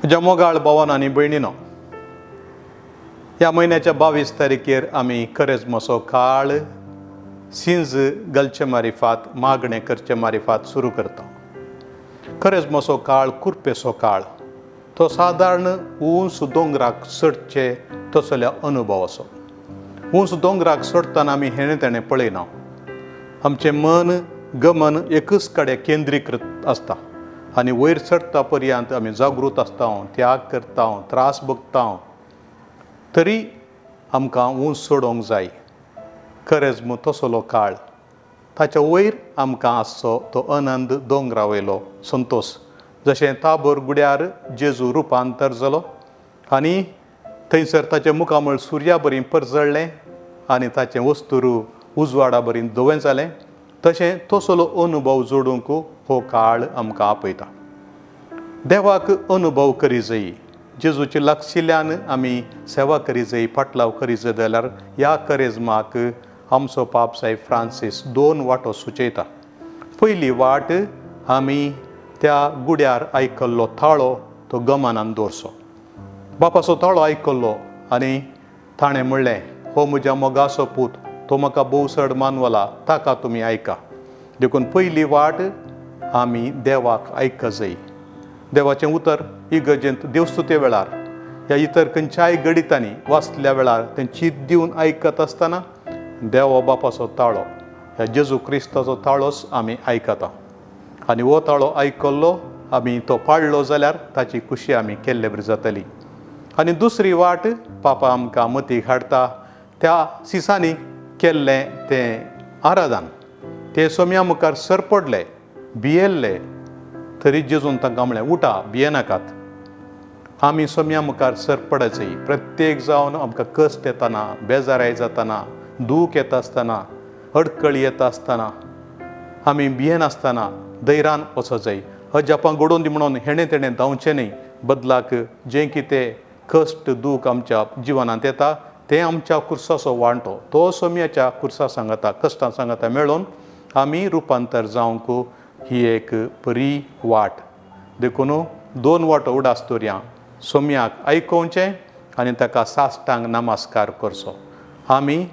म्हज्या मोगाळ भावान आनी भयणीनो, ह्या म्हयन्याच्या 22 तारखेर आमी करेजमोचो काळ सिंज घालचे मारिफात मागणें करचे मारिफात सुरू करता. करेजमोचो काळ कुरपेचो काळ, तो सादारण उंच दोंगराक चडचे तसल्या अनुभव असो. उंच दोंगराक चडतना आमी हेणे तेणें पळयना. आमचें मन गमन एकच कडेन केंद्रीकृत आसता आनी वयर चडटा पर्यंत आमी जागृत आसता, त्याग करता, त्रास भोगता. तरी आमकां उंच चडोंक जाय. करेजम तसलो काळ, ताच्या वयर आमकां आसचो तो आनंद दोंगरा वयलो संतोश. जशें ताबोर गुड्यार जेजू रुपांतर जालो आनी थंयसर ताचें मुखामळ सुर्या बरी परजळ्ळें आनी ताचें वस्तुरू उजवाडा बरी धवें जालें, तशें तसलो अनुभव जोडूंक हो काळ आमकां आपयता. देवाक अनुभव करी जायी, जेजूच्या लागशिल्ल्यान आमी सेवा करी जायी, पाटलाव करी जाय जाल्यार ह्या करेजमाक आमचो पाप साहेब फ्रांसीस 2 वाटो सुचयता. पयली वाट, आमी त्या गुड्यार आयकल्लो ताळो तो गमनान दवरचो. बापाचो ताळो आयकल्लो आनी ताणें म्हणलें, हो म्हज्या मोगाचो पूत, तो म्हाका भोव चड मानवला, ताका तुमी आयका. देखून पयली वाट, आमी देवाक आयका जायी. देवाचें उतर इगर्जेंत देवस्तुते वेळार ह्या इतर खंयच्याय गडितांनी वाचल्या वेळार तें चीत दिवन आयकत आसतना देवा बापाचो ताळो, ह्या जेजू क्रिस्ताचो ताळोच आमी आयकता. आनी हो ताळो आयकल्लो आमी तो पाळ्ळो जाल्यार ताची खुशी आमी केल्ले बरी जातली. आनी दुसरी वाट पापा आमकां मतीक हाडटा, त्या सिसांनी केल्लें तें आराधन, ते सोम्या मुखार सरपडले, भियेल्ले, तरी जेजून तांकां म्हणलें, उठा, भियेनाकात. आमी सोम्या मुखार सरपडत जायी. प्रत्येक जावन आमकां कश्ट येतना, बेजाराय जातना, दूख येता आसतना, अडकळी येता आसतना, आमी भियेनासतना धैर्यान वचत जायी. अजापां घडोवन दी म्हणून हेणें तेणें धांवचें न्ही. बदलाक जें कितें कश्ट दूख आमच्या जिवनांत येता तें आमच्या कुर्साचो वांटो, तो सोम्याच्या कुर्सा सांगता, कश्टां सांगता मेळून आमी रुपांतर जावंक ही एक बरी वाट. देखून 2 वाटो उडास दवरया. सोम्याक आयकोवचें आनी ताका साश्टांग नमस्कार करचो. आमी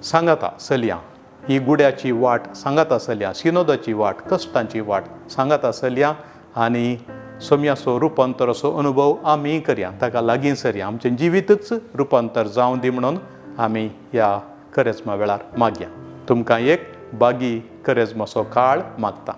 सांगता चलया, ही गुड्याची वाट सांगता चलया, सिनोदाची वाट, कश्टांची वाट सांगता चलया आनी सोम्याचो रुपांतराचो अनुभव आमी करया, ताका लागीं सरया. आमचें जिवीतच रुपांतर जावं दी म्हणून आमी ह्या करेजमा वेळार मागया. तुमकां एक बागी करेजमाचो काळ मागता.